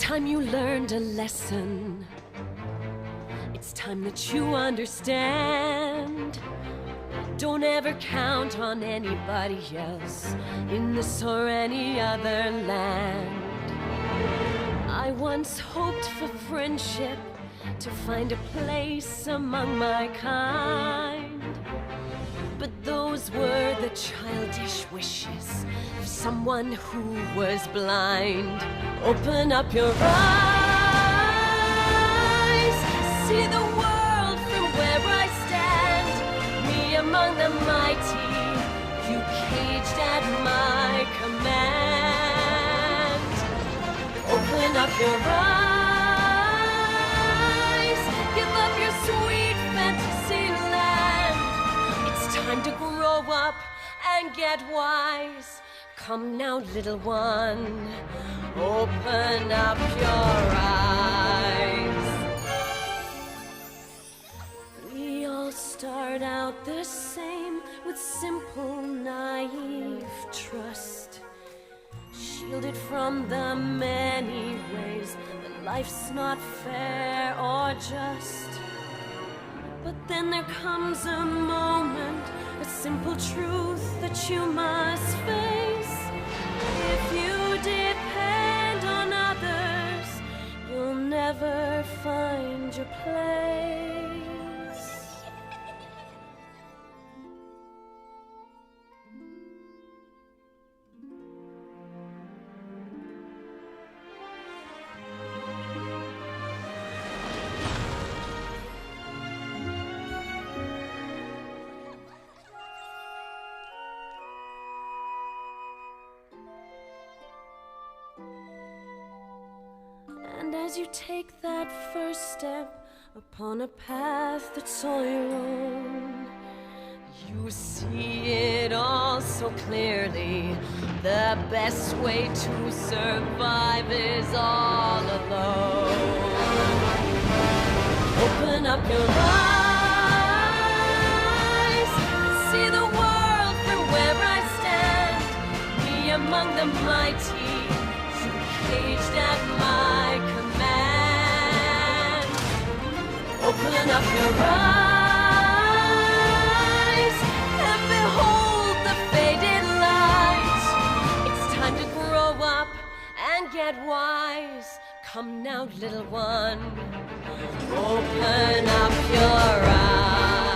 time you learned a lesson. It's time that you understand. Don't ever count on anybody else in this or any other land. I once hoped for friendship, to find a place among my kind. But those were the childish wishes of someone who was blind. Open up your eyes, see the world from where I stand. Me among the mighty, you caged at my command. Open up your eyes, give up your sweet fantasy land. It's time to grow up and get wise. Come now, little one, open up your eyes. We all start out the same, with simple, naive trust, shielded from the many ways that life's not fair or just. But then there comes a moment, a simple truth that you must face. If you depend on others, you'll never find your place. And as you take that first step upon a path that's all your own, you see it all so clearly. The best way to survive is all alone. Open up your eyes, see the world from where I stand. Me among the mighty, you caged at my command. Open up your eyes and behold the faded light. It's time to grow up and get wise. Come now, little one, open up your eyes.